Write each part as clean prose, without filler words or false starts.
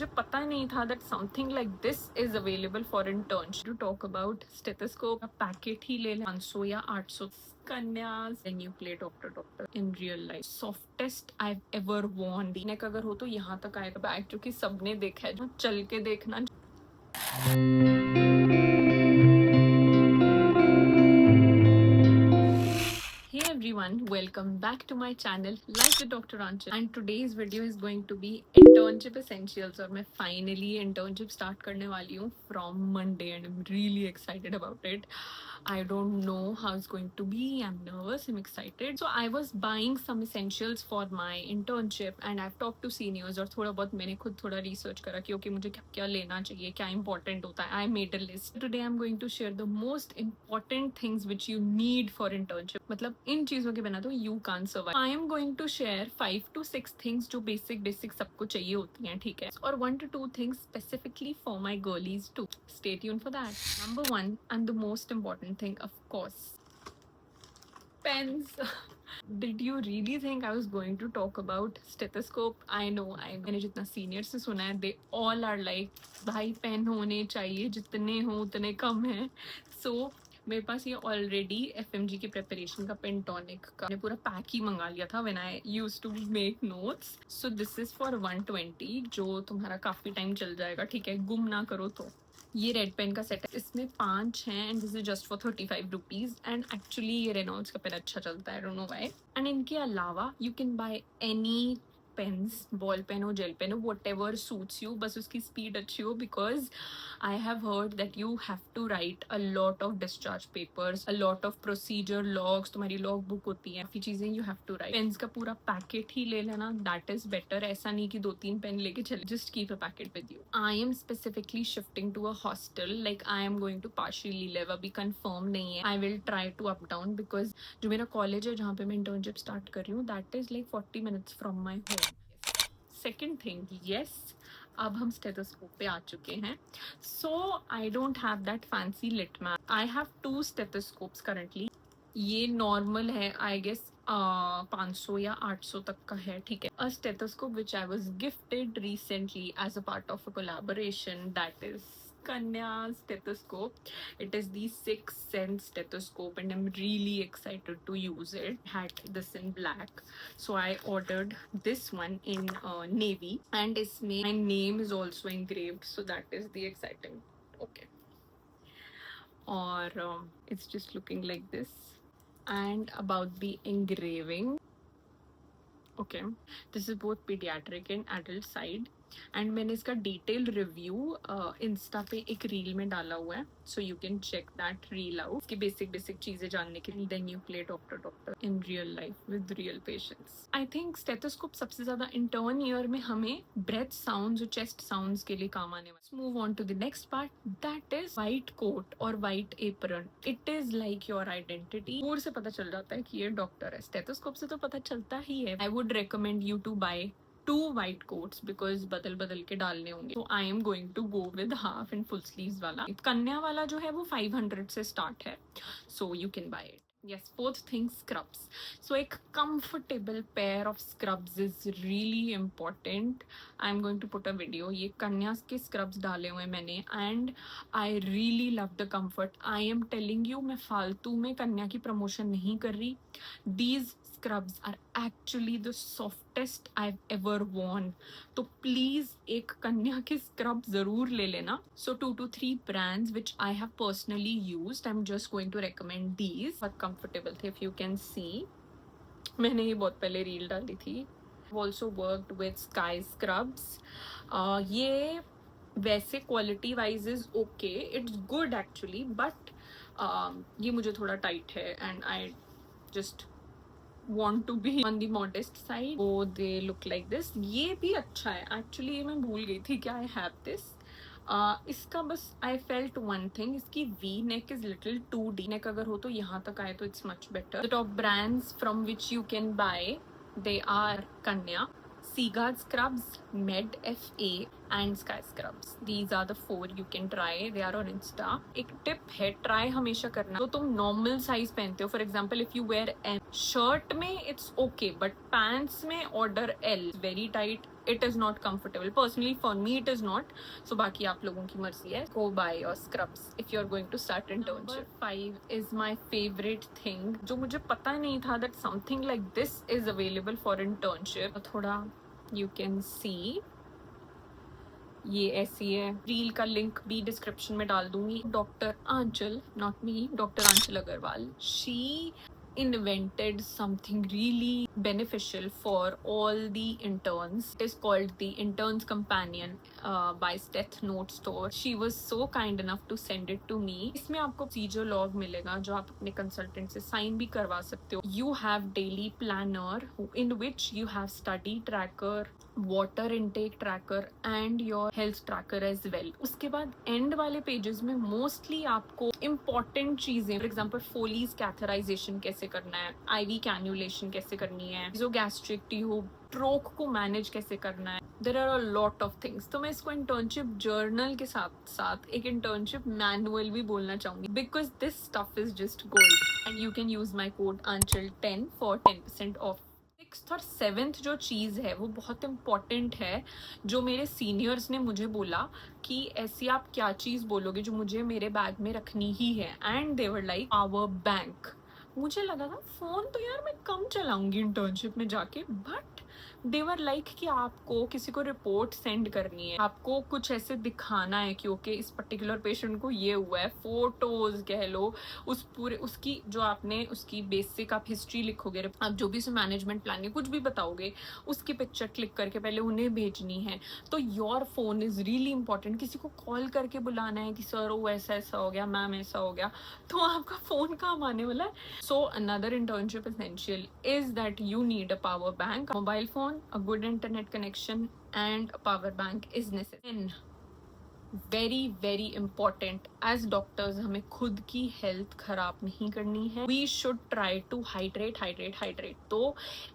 मुझे पता नहीं था that something like this is available for internship. To talk about stethoscope, packet ही ले 500 या 800 कन्यास then you play doctor in real life. Softest I've ever worn. नेक अगर हो तो यहाँ तक आएगा बैग, जो कि सबने देखा है, जो चल के देखना. Hey everyone, welcome back to my channel Life with Dr. Anchal, and today's video is going to be internship essentials. और मैं finally internship start करने वाली हूँ from Monday and I'm really excited about it. I don't know how it's going to be. I'm nervous, I'm excited. So I was buying some essentials for my internship and I've talked to seniors और थोड़ा बहुत मैंने खुद थोड़ा research करा कि okay मुझे क्या क्या लेना चाहिए, क्या important होता है. I made a list. Today I'm going to share the most important things which you need for internship. मतलब इन चीजों के बिना तो you can't survive. I am going to share 5 to 6 things जो basic सबको चाहिए होती हैं, ठीक है, और 1 to 2 things specifically for my girlies too. Stay tuned for that. Number 1 and the most important thing, of course, pens. Did you really think I was going to talk about stethoscope? I know. मैंने जितना senior से सुना है, they all are like भाई pen होने चाहिए, जितने हो उतने कम हैं. So मेरे पास ये ऑलरेडी FMG की प्रिपरेशन का पेंटोनिक का मैंने पूरा पैक ही मंगा लिया था when I used to make notes. So this is for 120 जो तुम्हारा काफी टाइम चल जाएगा, ठीक है, गुम ना करो तो. ये रेड पेन का सेट है, इसमें 5 हैं and this is just for 35 rupees and actually ये रेनॉल्ड्स का पेन अच्छा चलता है, I don't know why. And इनके अलावा you can buy any pens, ball pen हो, जेल पेन हो, वट एवर सूट्स यू, बस उसकी स्पीड अच्छी हो. Because I have heard that you have to write a lot of discharge papers, a lot of procedure logs, तुम्हारी log book होती है, काफी चीजें you have to write. Pens का पूरा पैकेट ही ले लेना, दैट इज बेटर. ऐसा नहीं कि 2-3 पेन लेके चले, just keep a packet with you. I am specifically shifting to a hostel, like I am going to partially live, अभी कंफर्म नहीं है. I will try to up down because जो मेरा कॉलेज है जहाँ पे मैं इंटर्नशिप स्टार्ट कर रही हूँ, that is like 40 minutes from my home. Second thing, yes, अब हम स्टेथोस्कोप पे आ चुके हैं. So I don't have that fancy lit map. I have 2 stethoscopes currently. ये नॉर्मल है, आई गेस 500 या 800 तक का है, ठीक है. A stethoscope which I was gifted recently as a part of a collaboration, that is Kanya's stethoscope. It is the 6th Sense stethoscope and I'm really excited to use it. Had this in black, so I ordered this one in navy and my name is also engraved, so that is the exciting. Okay. Or it's just looking like this. And about the engraving, okay, this is both pediatric and adult side. And मैंने इसका detail review Insta पे एक reel में डाला हुआ है, so you can check that reel out. इसकी basic चीजें जानने के लिए then you play doctor in real life with real patients. I think stethoscope सबसे ज्यादा इंटर्न ईयर में हमें ब्रेथ साउंड्स और चेस्ट साउंड्स के लिए काम आने वाला. Move on to the next part, that is white coat और white apron. It is like your identity. दूर से पता चल जाता है कि ये डॉक्टर है. स्टेथोस्कोप से तो पता चलता ही है. I would recommend you to buy 2 white coats because बदल के डालने होंगे. So I am going to go with half and full sleeves वाला. कन्या वाला जो है वो 500 से स्टार्ट है, so you can buy it. Yes, fourth thing, scrubs. So एक comfortable pair of scrubs is really important. I'm going to put a video. ये कन्या के scrubs डाले हुए मैंने and I really love the comfort. I am telling you, मैं फालतू में कन्या की प्रमोशन नहीं कर रही. These scrubs are actually the softest I've ever worn. तो प्लीज एक कन्या के स्क्रब जरूर ले लेना. So 2 to 3 brands which I have personally used. I'm just going to recommend these. बहुत comfortable थे, if you can see. मैंने ये बहुत पहले रील डाली थी. I've also worked with Sky Scrubs. ये वैसे quality wise is okay, it's good actually, but ये मुझे थोड़ा टाइट है and I just want to be on the modest side. So they look like this. ये भी अच्छा है एक्चुअली, ये मैं भूल गई थी कि I have this. इसका बस I felt one thing, इसकी V neck is little too deep. neck अगर हो तो यहाँ तक आए तो it's much better. The top brands from which you can buy, they are Kanya, Seaguard Scrubs, Med FA and Sky Scrubs. These are the 4 you can try. They are on Insta. एक tip है, try हमेशा करना. तो तुम normal size पहनते हो, for example if you wear M, shirt में it's okay, but pants में order L, very tight, it is not comfortable. Personally for me it is not. So बाकी आप लोगों की मर्जी है. Go buy your scrubs if you're going to start internship. Number 5 is my favorite thing जो मुझे पता नहीं था that something like this is available for internship. थोड़ा you can see ये ऐसी है. रील का लिंक भी डिस्क्रिप्शन में डाल दूंगी. Doctor Aanchal, not me, doctor Aanchal Agrawal, she invented something really beneficial for all the interns. It is called the Interns Companion by Death Note Store. She was so kind enough to send it to me. इसमें आपको सीजो log मिलेगा जो आप अपने consultant से sign भी करवा सकते हो. You have daily planner in which you have study tracker, water intake tracker and your health tracker as well. उसके बाद एंड वाले पेजेस में मोस्टली आपको इम्पॉर्टेंट चीजें, फॉर एग्जाम्पल फोलीज कैथराइजेशन कैसे करना है, आईवी कैन्युलेशन कैसे करनी है, जो गैस्ट्रिक ट्यूब, स्ट्रोक को मैनेज कैसे करना है. There are a lot of things. तो मैं इसको इंटर्नशिप जर्नल के साथ साथ एक इंटर्नशिप मैनुअल भी बोलना चाहूंगी because this stuff is just gold and you can use my code ANCHAL10 for 10% of. 6th और 7th जो चीज़ है वो बहुत इम्पॉर्टेंट है जो मेरे सीनियर्स ने मुझे बोला कि ऐसी आप क्या चीज़ बोलोगे जो मुझे मेरे बैग में रखनी ही है. And they were like power bank. मुझे लगा था फ़ोन तो यार मैं कम चलाऊंगी इंटर्नशिप में जाके, बट देवर लाइक कि आपको किसी को रिपोर्ट सेंड करनी है, आपको कुछ ऐसे दिखाना है कि ओके इस पर्टिकुलर पेशेंट को ये हुआ है, फोटोज कह लो, उस पूरे उसकी जो आपने उसकी बेसिक आप हिस्ट्री लिखोगे, आप जो भी उसे मैनेजमेंट प्लान है कुछ भी बताओगे, उसकी पिक्चर क्लिक करके पहले उन्हें भेजनी है. तो your phone is really important. किसी को कॉल करके बुलाना है कि सर वो ऐसा ऐसा हो गया, मैम ऐसा हो गया, तो आपका फोन काम आने वाला है. So another internship essential is that you need a power bank, mobile phone, a good internet connection and a power bank is necessary. And very important, as doctors हमें खुद की हेल्थ खराब नहीं करनी है. We should try to hydrate. तो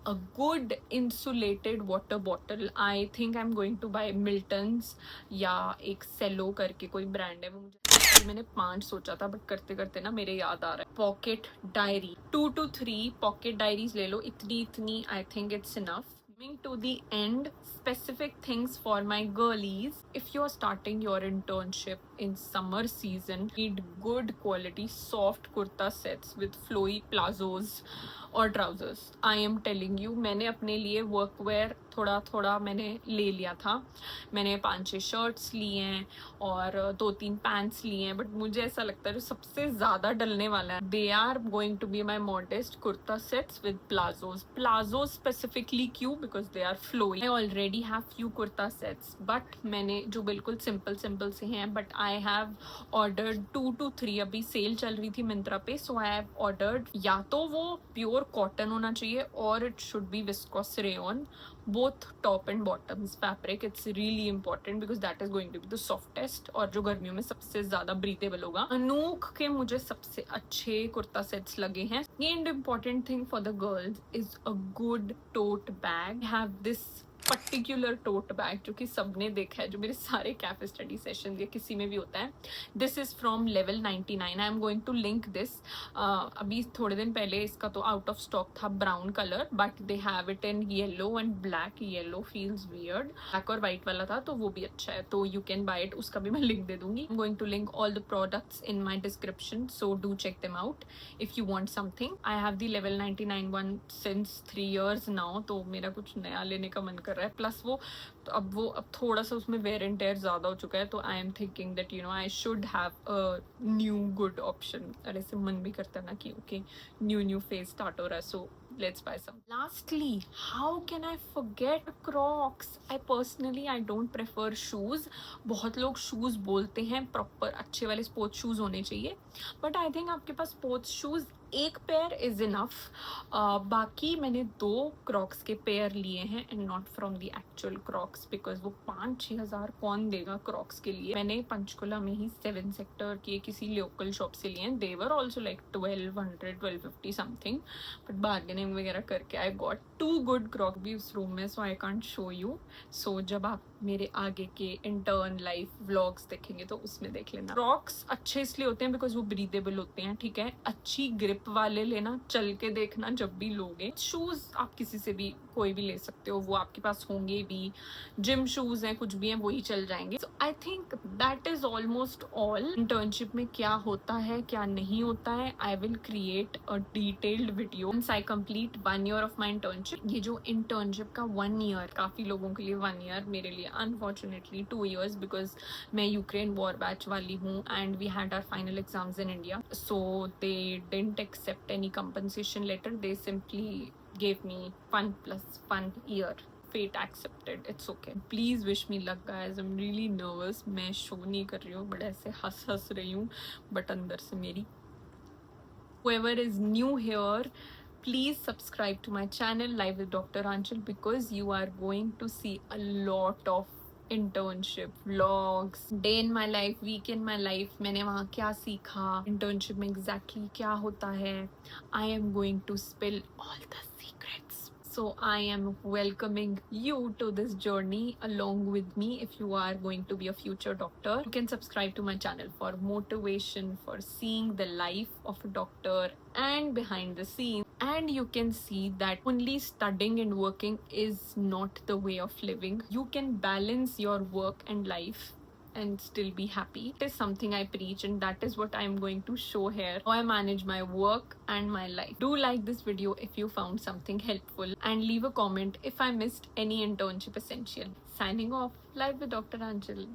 a good insulated water bottle, I think I'm going to buy Milton's या एक सेलो करके कोई ब्रांड है वो, मुझे मैंने 5 सोचा था बट करते करते ना मेरे याद आ रहा है. Pocket diary 2 to 3 pocket diaries ले लो. इतनी I think it's enough. Coming to the end, specific things for my girlies. If you're starting your internship in summer season, need good quality soft kurta sets with flowy plazos और trousers. I am telling you, मैंने अपने लिए workwear थोड़ा मैंने ले लिया था. मैंने 5-6 शर्ट्स लिए हैं और 2-3 पैंट्स लिए हैं, बट मुझे ऐसा लगता है जो सबसे ज़्यादा डलने वाला है, they are going to be my modest kurta sets with palazzos specifically. क्यों? Because they are flowy. I already have few kurta sets, but मैंने जो बिल्कुल सिंपल से हैं, but I have ordered 2 to 3. अभी सेल चल रही थी मिंत्रा पे, सो आई हैव ऑर्डर्ड. या तो वो प्योर कॉटन होना चाहिए और it should be viscose rayon, both top and bottoms fabric. It's really important because that is going to be the softest और जो गर्मियों में सबसे ज्यादा breathable होगा. अनूक के मुझे सबसे अच्छे कुर्ता सेट्स लगे हैं. And important thing for the girls is a good tote bag. Have this particular tote bag जो कि सबने देखा है, जो मेरे सारे कैफे स्टडी सेशन या किसी में भी होता है. This is from level 99. I am going to link this. अभी थोड़े दिन पहले इसका तो आउट ऑफ स्टॉक था brown colour, but they have it in yellow and black. Yellow feels weird. Black और वाइट वाला था तो वो भी अच्छा है, तो यू कैन बाय इट. उसका भी मैं लिंक दे दूंगी. I am going to link all the products in my description, so do check them out if you want something. I have the level 99 one since 3 years now, तो मेरा कुछ नया लेने का मन कर रहा है. प्लस वो अब थोड़ा सा उसमें वेयर एंड टेयर ज्यादा हो चुका है, तो I am thinking that you know I should have a new good option. और ऐसे मन भी करता है ना कि ओके न्यू फेज स्टार्ट हो रहा है, सो let's buy some. Lastly, how can I forget Crocs? I personally don't prefer shoes. बहुत लोग shoes बोलते हैं, प्रॉपर अच्छे वाले स्पोर्ट्स शूज होने चाहिए, बट आई थिंक आपके पास स्पोर्ट्स शूज एक पेयर इज इनफ. बाकी मैंने 2 क्रॉक्स के पेयर लिए हैं and not from the actual Crocs because वो 5-6 हज़ार कौन देगा क्रॉक्स के लिए. मैंने पंचकुला में ही 7 सेक्टर के किसी लोकल शॉप से लिए हैं. They were also like 1250 something, but bargaining वगैरह करके आई गॉट 2 गुड क्रॉक भी उस रूम में, सो आई कांट शो यू. सो जब आप मेरे आगे के इंटर्न लाइफ व्लॉग्स देखेंगे तो उसमें देख लेना। फ्रॉक्स अच्छे इसलिए होते हैं बिकॉज वो ब्रीदेबल होते हैं, ठीक है। अच्छी ग्रिप वाले लेना, चल के देखना जब भी लोगे। शूज आप किसी से भी कोई भी ले सकते हो, वो आपके पास होंगे भी। जिम शूज हैं, कुछ भी हैं, वही चल जाएंगे। So I think that is almost all. Internship में क्या होता है, क्या नहीं होता है, I will create a detailed video once I complete 1 year of my internship। ये जो इंटर्नशिप का 1 year, काफी लोगों के लिए 1 year, मेरे लिए अनफॉर्चुनेटली 2 years बिकॉज मैं यूक्रेन वॉर बैच वाली हूँ and we had our final exams in India. So they didn't accept any compensation letter, they simply gave me fun plus fun year। Fate accepted, it's okay। Please wish me luck guys, I'm really nervous। मैं show नहीं कर रही हूँ but ऐसे हंस रही हूँ, but अंदर से मेरी। Whoever is new here, please subscribe to my channel Live with Dr. Anchal because you are going to see a lot of internship vlogs, day in my life, week in my life, मैंने वहाँ क्या सीखा, internship में exactly क्या होता है। I am going to spill all the secrets। So I am welcoming you to this journey along with me. If you are going to be a future doctor, you can subscribe to my channel for motivation, for seeing the life of a doctor and behind the scenes. And you can see that only studying and working is not the way of living. You can balance your work and life and still be happy. It is something I preach and that is what I am going to show here, how I manage my work and my life. Do like this video if you found something helpful and leave a comment if I missed any internship essential. Signing off, Live with Dr. Anchal।